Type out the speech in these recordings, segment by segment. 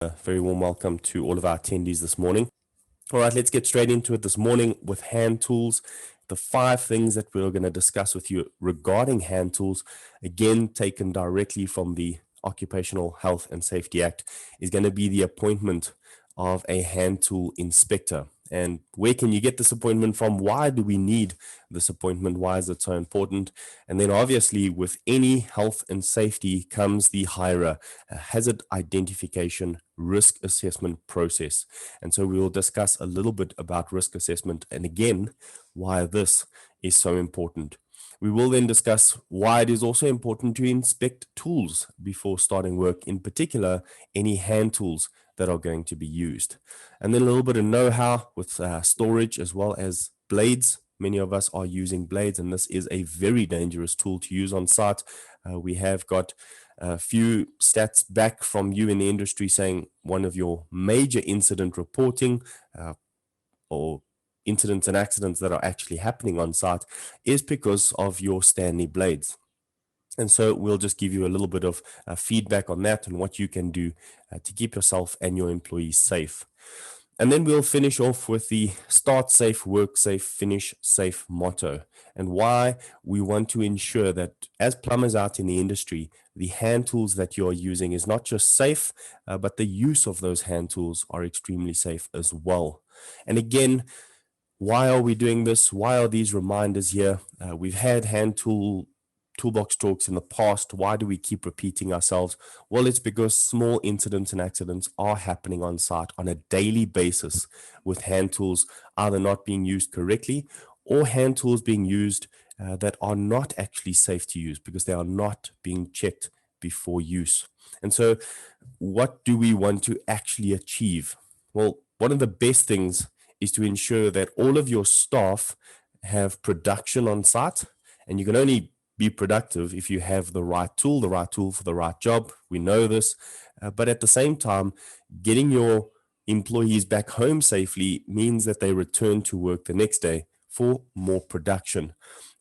A very warm welcome to all of our attendees this morning. All right, let's get straight into it this morning with hand tools. The 5 things that we're going to discuss with you regarding hand tools, again, taken directly from the Occupational Health and Safety Act, is going to be the appointment of a hand tool inspector. And where can you get this appointment from? Why do we need this appointment? Why is it so important? And then obviously with any health and safety comes the HIRA, hazard identification risk assessment process. And so we will discuss a little bit about risk assessment and again, why this is so important. We will then discuss why it is also important to inspect tools before starting work, in particular, any hand tools that are going to be used. And then a little bit of know-how with storage as well as blades. Many of us are using blades, and this is a very dangerous tool to use on site. We have got a few stats back from you in the industry saying one of your major incident reporting or incidents and accidents that are actually happening on site is because of your Stanley blades. And so we'll just give you a little bit of feedback on that and what you can do to keep yourself and your employees safe. And then we'll finish off with the start safe, work safe, finish safe motto, and why we want to ensure that as plumbers out in the industry, the hand tools that you're using is not just safe, but the use of those hand tools are extremely safe as well. And again, why are we doing this? Why are these reminders here? We've had toolbox talks in the past. Why do we keep repeating ourselves? Well, it's because small incidents and accidents are happening on site on a daily basis with hand tools either not being used correctly or hand tools being used that are not actually safe to use because they are not being checked before use. And so what do we want to actually achieve? Well, one of the best things is to ensure that all of your staff have production on site, and you can only be productive if you have the right tool for the right job. We know this, but at the same time, getting your employees back home safely means that they return to work the next day for more production.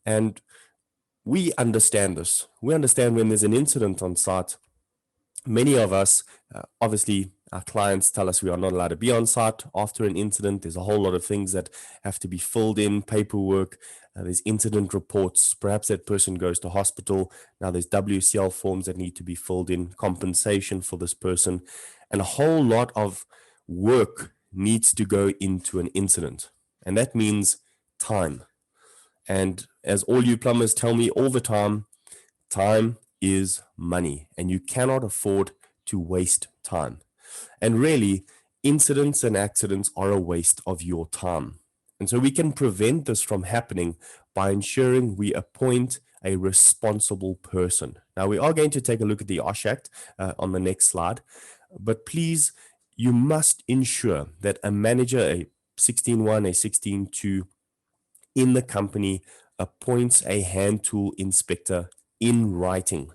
And we understand this. We understand when there's an incident on site, many of us, obviously, our clients tell us we are not allowed to be on site after an incident. There's a whole lot of things that have to be filled in, paperwork. There's incident reports. Perhaps that person goes to hospital. Now there's WCL forms that need to be filled in, compensation for this person. And a whole lot of work needs to go into an incident. And that means time. And as all you plumbers tell me all the time is money, and you cannot afford to waste time. And really, incidents and accidents are a waste of your time. And so we can prevent this from happening by ensuring we appoint a responsible person. Now, we are going to take a look at the OSH Act on the next slide, but please, you must ensure that a manager, a 16.1, a 16.2 in the company appoints a hand tool inspector in writing.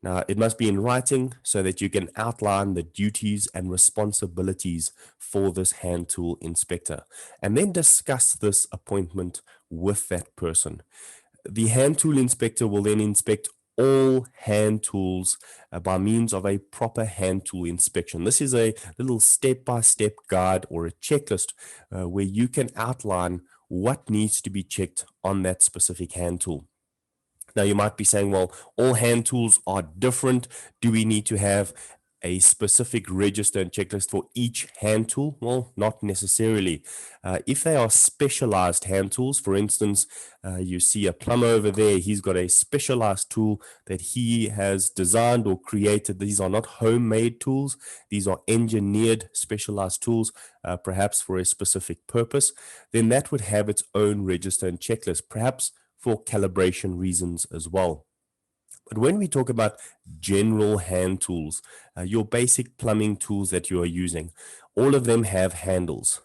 Now, it must be in writing so that you can outline the duties and responsibilities for this hand tool inspector, and then discuss this appointment with that person. The hand tool inspector will then inspect all hand tools by means of a proper hand tool inspection. This is a little step-by-step guide or a checklist where you can outline what needs to be checked on that specific hand tool. Now, you might be saying, well, all hand tools are different. Do we need to have a specific register and checklist for each hand tool? Well, not necessarily. If they are specialized hand tools, for instance, you see a plumber over there, he's got a specialized tool that he has designed or created. These are not homemade tools. These are engineered specialized tools, perhaps for a specific purpose. Then that would have its own register and checklist, perhaps for calibration reasons as well. But when we talk about general hand tools, your basic plumbing tools that you are using, all of them have handles.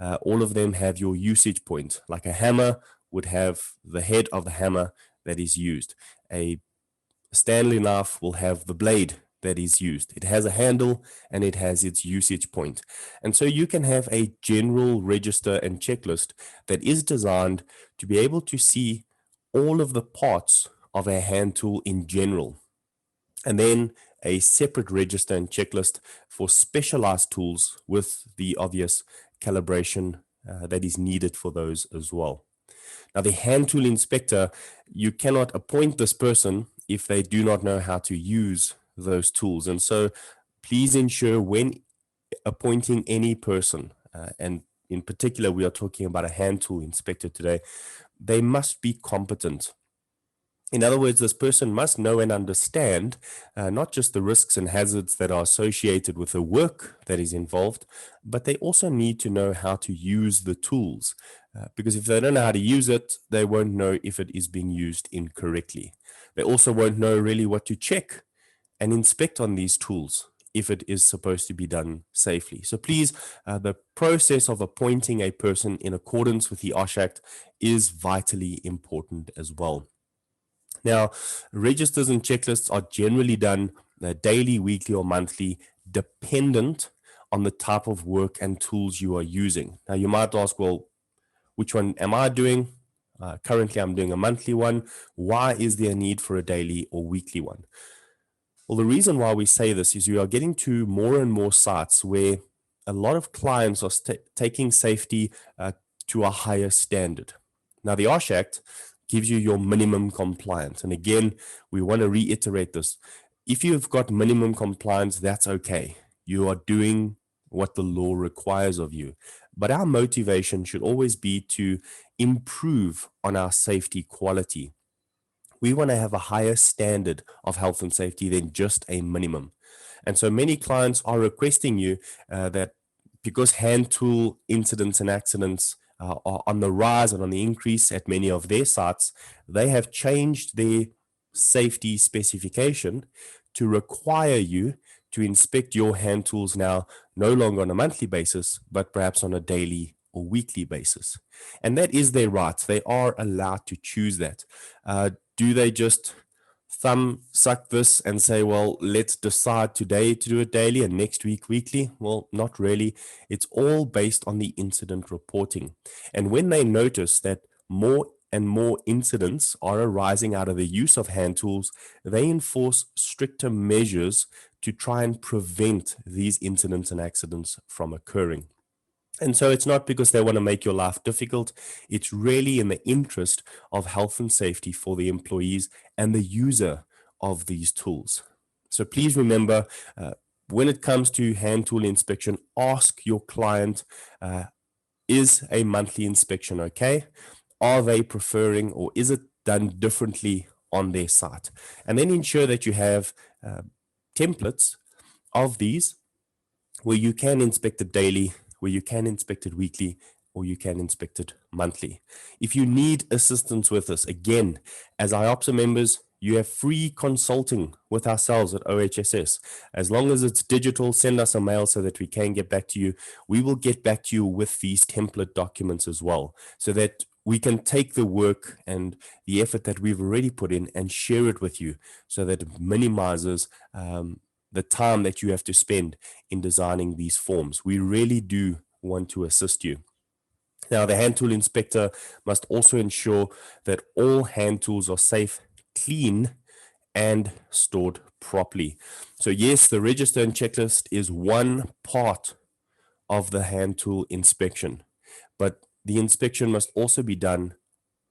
All of them have your usage point. Like a hammer would have the head of the hammer that is used. A Stanley knife will have the blade that is used. It has a handle and it has its usage point. And so you can have a general register and checklist that is designed to be able to see all of the parts of a hand tool in general. And then a separate register and checklist for specialized tools with the obvious calibration that is needed for those as well. Now, the hand tool inspector, you cannot appoint this person if they do not know how to use those tools. And so please ensure when appointing any person, and in particular, we are talking about a hand tool inspector today, they must be competent. In other words, this person must know and understand not just the risks and hazards that are associated with the work that is involved, but they also need to know how to use the tools. Because if they don't know how to use it, they won't know if it is being used incorrectly. They also won't know really what to check and inspect on these tools if it is supposed to be done safely. So please, the process of appointing a person in accordance with the OSH Act is vitally important as well. Now, registers and checklists are generally done daily, weekly, or monthly, dependent on the type of work and tools you are using. Now, you might ask, well, which one am I doing? Currently, I'm doing a monthly one. Why is there a need for a daily or weekly one? Well, the reason why we say this is we are getting to more and more sites where a lot of clients are taking safety to a higher standard. Now, the OSH Act gives you your minimum compliance. And again, we want to reiterate this. If you've got minimum compliance, that's okay. You are doing what the law requires of you. But our motivation should always be to improve on our safety quality. We want to have a higher standard of health and safety than just a minimum. And so many clients are requesting you that because hand tool incidents and accidents are on the rise and on the increase at many of their sites, they have changed their safety specification to require you to inspect your hand tools now no longer on a monthly basis, but perhaps on a daily or weekly basis. And that is their right. They are allowed to choose that. Do they just thumb suck this and say, well, let's decide today to do it daily and next week weekly? Well, not really. It's all based on the incident reporting. And when they notice that more and more incidents are arising out of the use of hand tools, they enforce stricter measures to try and prevent these incidents and accidents from occurring. And so it's not because they want to make your life difficult. It's really in the interest of health and safety for the employees and the user of these tools. So please remember, when it comes to hand tool inspection, ask your client, is a monthly inspection okay? Are they preferring, or is it done differently on their site? And then ensure that you have templates of these where you can inspect it daily, where you can inspect it weekly, or you can inspect it monthly. If you need assistance with this, again, as IOPSA members, you have free consulting with ourselves at OHSS. As long as it's digital, send us a mail so that we can get back to you. We will get back to you with these template documents as well, so that we can take the work and the effort that we've already put in and share it with you, so that it minimizes the time that you have to spend in designing these forms. We really do want to assist you. Now, the hand tool inspector must also ensure that all hand tools are safe, clean, and stored properly. So yes, the register and checklist is one part of the hand tool inspection, but the inspection must also be done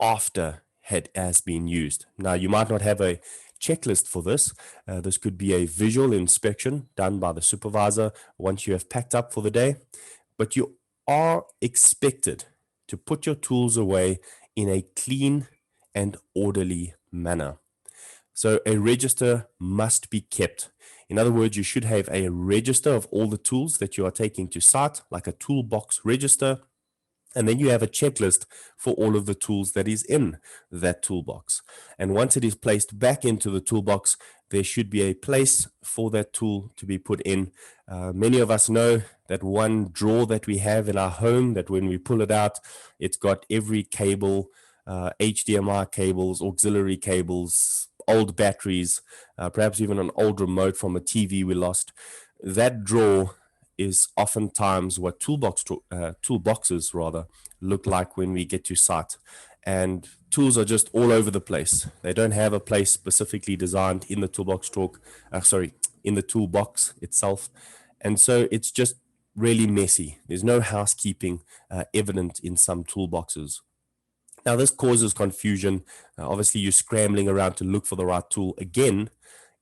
after it has been used. Now, you might not have a checklist for this. This could be a visual inspection done by the supervisor once you have packed up for the day, but you are expected to put your tools away in a clean and orderly manner. So a register must be kept. In other words, you should have a register of all the tools that you are taking to site, like a toolbox register. And then you have a checklist for all of the tools that is in that toolbox. And once it is placed back into the toolbox, there should be a place for that tool to be put in. Many of us know that one drawer that we have in our home, that when we pull it out, it's got every cable, HDMI cables, auxiliary cables, old batteries, perhaps even an old remote from a TV we lost. That drawer is oftentimes what toolboxes look like when we get to site. And tools are just all over the place. They don't have a place specifically designed in the in the toolbox itself. And so it's just really messy. There's no housekeeping evident in some toolboxes. Now, this causes confusion. Obviously, you're scrambling around to look for the right tool. Again,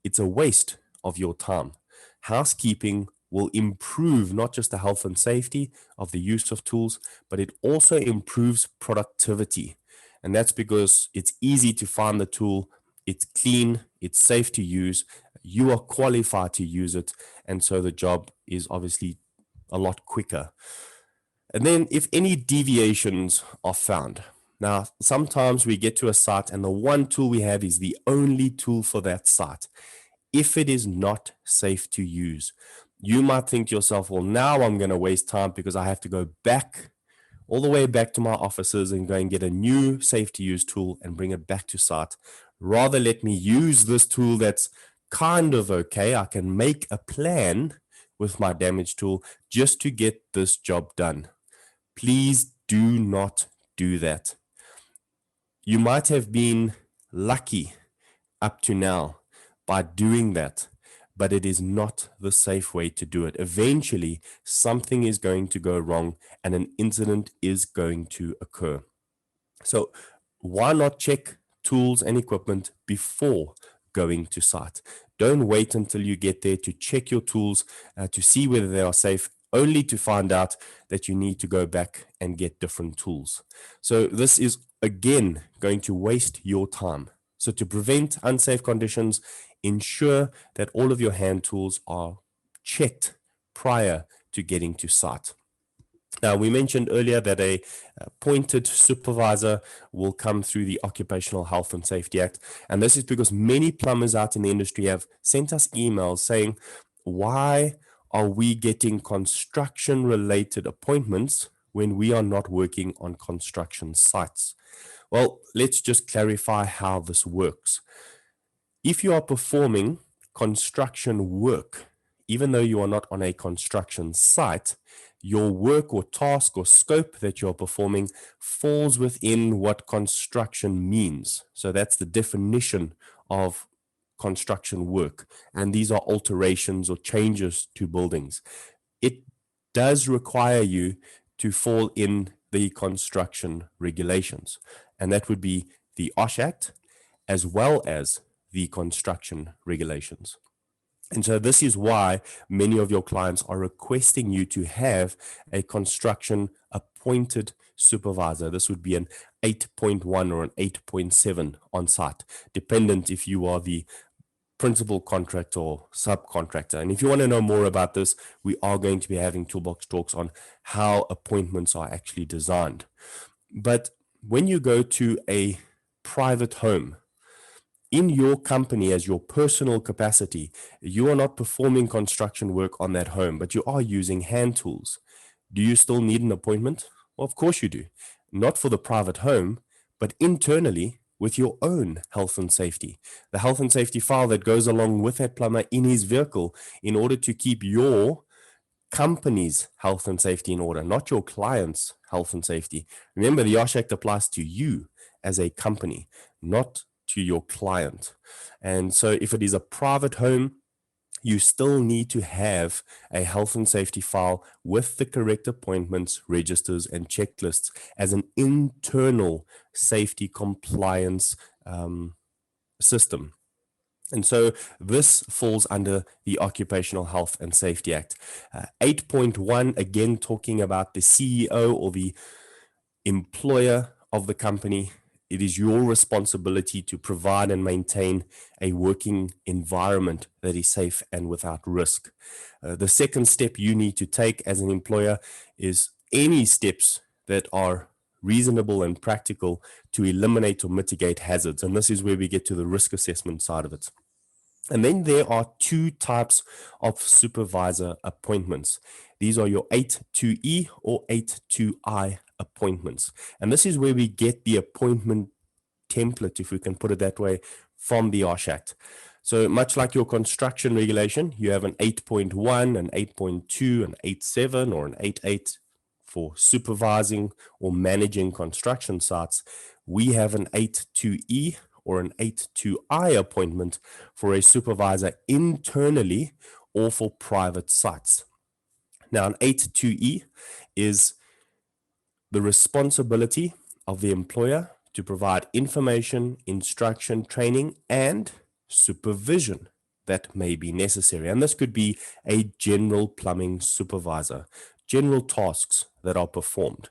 it's a waste of your time. Housekeeping will improve not just the health and safety of the use of tools, but it also improves productivity. And that's because it's easy to find the tool, it's clean, it's safe to use, you are qualified to use it, and so the job is obviously a lot quicker. And then if any deviations are found, now sometimes we get to a site and the one tool we have is the only tool for that site. If it is not safe to use, you might think to yourself, well, now I'm going to waste time because I have to go back all the way back to my offices and go and get a new safe to use tool and bring it back to site. Rather, let me use this tool that's kind of okay. I can make a plan with my damage tool just to get this job done. Please do not do that. You might have been lucky up to now by doing that, but it is not the safe way to do it. Eventually, something is going to go wrong and an incident is going to occur. So why not check tools and equipment before going to site? Don't wait until you get there to check your tools to see whether they are safe, only to find out that you need to go back and get different tools. So this is, again, going to waste your time. So to prevent unsafe conditions, ensure that all of your hand tools are checked prior to getting to site. Now, we mentioned earlier that a appointed supervisor will come through the Occupational Health and Safety Act. And this is because many plumbers out in the industry have sent us emails saying, why are we getting construction-related appointments when we are not working on construction sites? Well, let's just clarify how this works. If you are performing construction work, even though you are not on a construction site, your work or task or scope that you're performing falls within what construction means. So that's the definition of construction work. And these are alterations or changes to buildings. It does require you to fall in the construction regulations. And that would be the OSH Act as well as the construction regulations. And so this is why many of your clients are requesting you to have a construction appointed supervisor. This would be an 8.1 or an 8.7 on site, dependent if you are the principal contractor or subcontractor. And if you want to know more about this, we are going to be having Toolbox talks on how appointments are actually designed. But when you go to a private home, in your company as your personal capacity, you are not performing construction work on that home, but you are using hand tools. Do you still need an appointment? Well, of course you do. Not for the private home, but internally with your own health and safety. The health and safety file that goes along with that plumber in his vehicle in order to keep your company's health and safety in order, not your client's health and safety. Remember, the OSH Act applies to you as a company, not to your client. And so if it is a private home, you still need to have a health and safety file with the correct appointments, registers, and checklists as an internal safety compliance system. And so this falls under the Occupational Health and Safety Act. 8.1, again, talking about the CEO or the employer of the company. It is your responsibility to provide and maintain a working environment that is safe and without risk. The second step you need to take as an employer is any steps that are reasonable and practical to eliminate or mitigate hazards. And this is where we get to the risk assessment side of it. And then there are two types of supervisor appointments. These are your 8-2E or 8-2I appointments. And this is where we get the appointment template, if we can put it that way, from the OSH Act. So much like your construction regulation, you have an 8.1, an 8.2, an 8.7, or an 8.8 for supervising or managing construction sites. We have an 8.2E or an A2i appointment for a supervisor internally or for private sites. Now, an A2e is the responsibility of the employer to provide information, instruction, training, and supervision that may be necessary. And this could be a general plumbing supervisor, general tasks that are performed.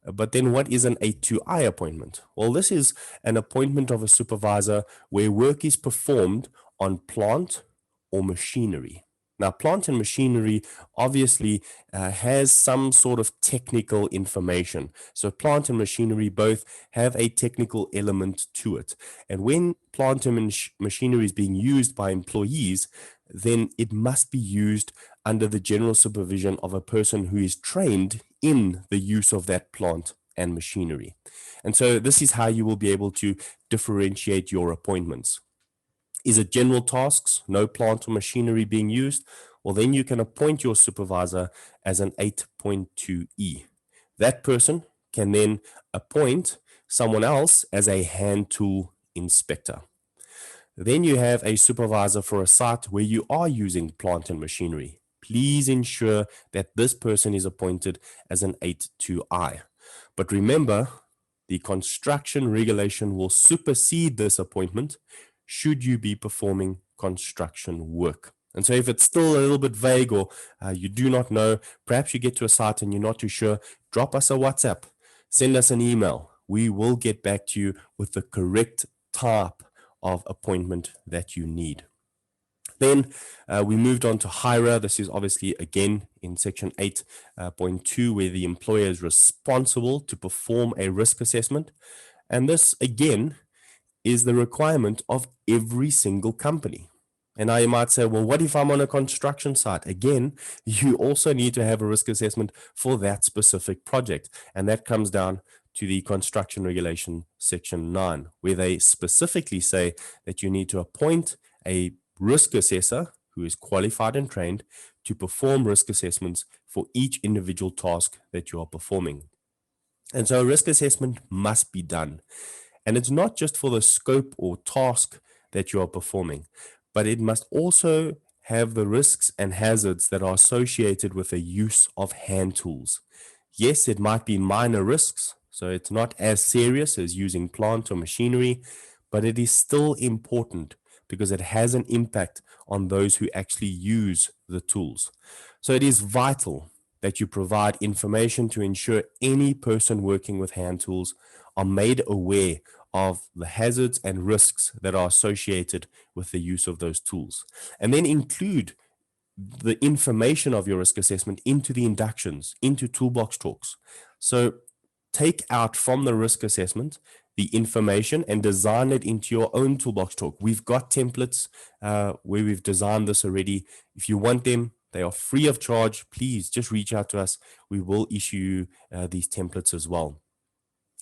But then what is an A2i appointment? Well, this is an appointment of a supervisor where work is performed on plant or machinery. Now, plant and machinery obviously has some sort of technical information. So plant and machinery both have a technical element to it. And when plant and machinery is being used by employees, then it must be used under the general supervision of a person who is trained in the use of that plant and machinery. And so this is how you will be able to differentiate your appointments. Is it general tasks, no plant or machinery being used? Well, then you can appoint your supervisor as an 8.2e. That person can then appoint someone else as a hand tool inspector. Then you have a supervisor for a site where you are using plant and machinery. Please ensure that this person is appointed as an 8.2i. But remember, the construction regulation will supersede this appointment should you be performing construction work. And so if it's still a little bit vague or you do not know, perhaps you get to a site and you're not too sure, drop us a WhatsApp, send us an email. We will get back to you with the correct type of appointment that you need. Then we moved on to HIRA. This is obviously again in section 8.2 where the employer is responsible to perform a risk assessment. And this again is the requirement of every single company. And now you might say, well, what if I'm on a construction site? Again, you also need to have a risk assessment for that specific project. And that comes down to the construction regulation section 9, where they specifically say that you need to appoint a risk assessor who is qualified and trained to perform risk assessments for each individual task that you are performing. And so a risk assessment must be done. And it's not just for the scope or task that you are performing, but it must also have the risks and hazards that are associated with the use of hand tools. Yes, it might be minor risks, so it's not as serious as using plant or machinery, but it is still important because it has an impact on those who actually use the tools. So it is vital that you provide information to ensure any person working with hand tools are made aware of the hazards and risks that are associated with the use of those tools. And then include the information of your risk assessment into the inductions, into Toolbox talks. So take out from the risk assessment the information and design it into your own Toolbox talk. We've got templates where we've designed this already. If you want them, they are free of charge. Please just reach out to us. We will issue you these templates as well.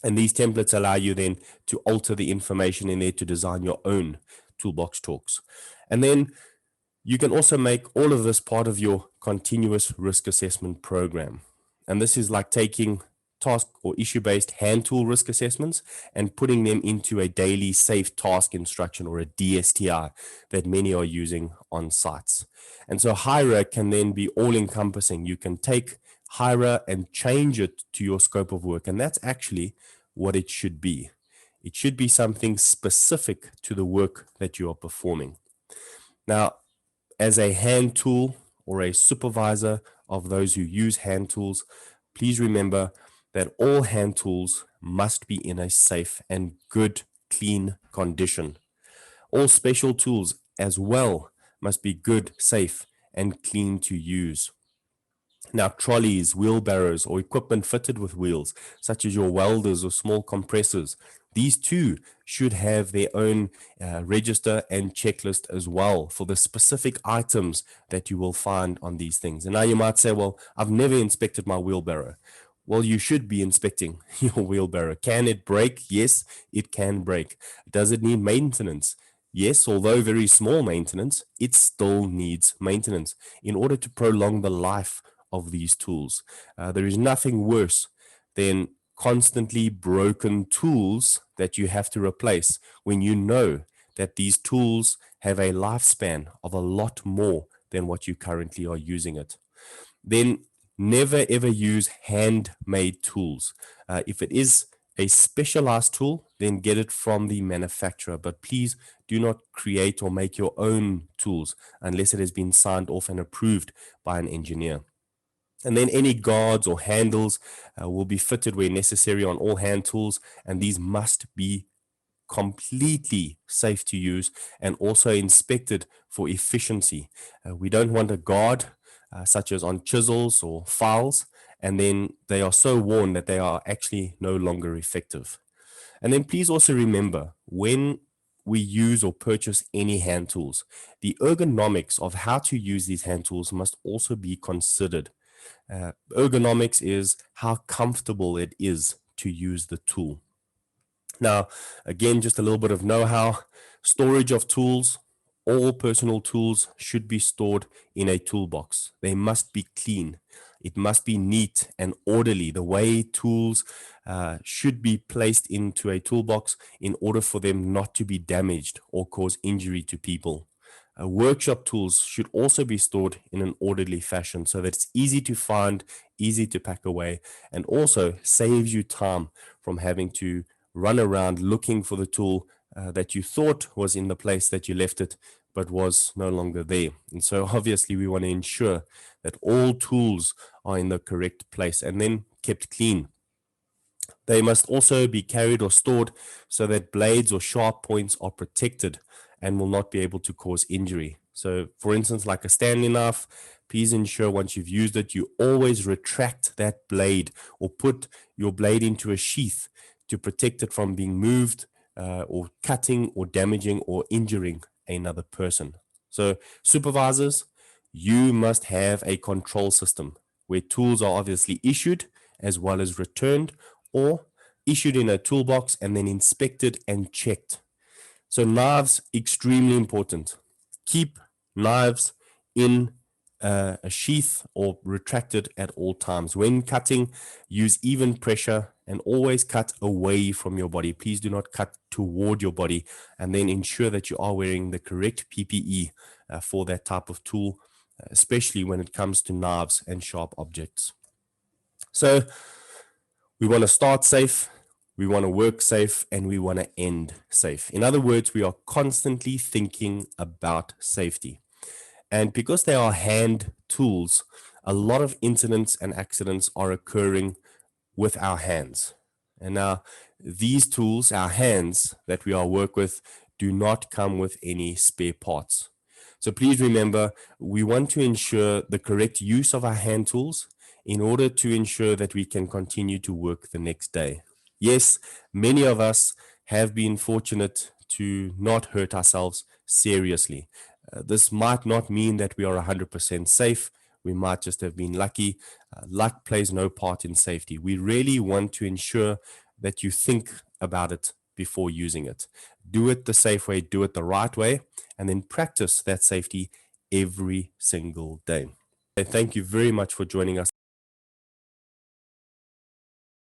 And these templates allow you then to alter the information in there to design your own Toolbox talks. And then you can also make all of this part of your continuous risk assessment program. And this is like taking task or issue-based hand tool risk assessments and putting them into a daily safe task instruction or a DSTI that many are using on sites. And so HIRA can then be all-encompassing. You can take HIRA and change it to your scope of work. And that's actually what it should be. It should be something specific to the work that you are performing. Now, as a hand tool or a supervisor of those who use hand tools, please remember that all hand tools must be in a safe and good, clean condition. All special tools as well must be good, safe, and clean to use. Now, trolleys, wheelbarrows, or equipment fitted with wheels, such as your welders or small compressors, these too should have their own register and checklist as well for the specific items that you will find on these things. And now you might say, well, I've never inspected my wheelbarrow. Well, you should be inspecting your wheelbarrow. Can it break? Yes, it can break. Does it need maintenance? Yes, although very small maintenance, it still needs maintenance in order to prolong the life of these tools. There is nothing worse than constantly broken tools that you have to replace when you know that these tools have a lifespan of a lot more than what you currently are using it. Then never ever use handmade tools. If it is a specialized tool, then get it from the manufacturer, but please do not create or make your own tools unless it has been signed off and approved by an engineer. And then any guards or handles will be fitted where necessary on all hand tools, and these must be completely safe to use and also inspected for efficiency. We don't want a guard such as on chisels or files, and then they are so worn that they are actually no longer effective. And then please also remember, when we use or purchase any hand tools, the ergonomics of how to use these hand tools must also be considered. Ergonomics is how comfortable it is to use the tool. Now, again, just a little bit of know-how. Storage of tools. All personal tools should be stored in a toolbox. They must be clean. It must be neat and orderly, the way tools should be placed into a toolbox in order for them not to be damaged or cause injury to people. Workshop tools should also be stored in an orderly fashion so that it's easy to find, easy to pack away, and also saves you time from having to run around looking for the tool that you thought was in the place that you left it, but was no longer there. And so obviously we want to ensure that all tools are in the correct place and then kept clean. They must also be carried or stored so that blades or sharp points are protected and will not be able to cause injury. So for instance, like a Stanley knife, please ensure once you've used it, you always retract that blade or put your blade into a sheath to protect it from being moved or cutting or damaging or injuring another person. So supervisors, you must have a control system where tools are obviously issued as well as returned, or issued in a toolbox and then inspected and checked. So knives, extremely important. Keep knives in a sheath or retracted at all times. When cutting, use even pressure and always cut away from your body. Please do not cut toward your body, and then ensure that you are wearing the correct PPE for that type of tool, especially when it comes to knives and sharp objects. So we want to start safe, we want to work safe, and we want to end safe. In other words, we are constantly thinking about safety. And because they are hand tools, a lot of incidents and accidents are occurring with our hands. And now these tools, our hands that we all work with, do not come with any spare parts. So please remember, we want to ensure the correct use of our hand tools in order to ensure that we can continue to work the next day. Yes, many of us have been fortunate to not hurt ourselves seriously. This might not mean that we are 100% safe. We might just have been lucky. Luck plays no part in safety. We really want to ensure that you think about it before using it. Do it the safe way, do it the right way, and then practice that safety every single day. Thank you very much for joining us.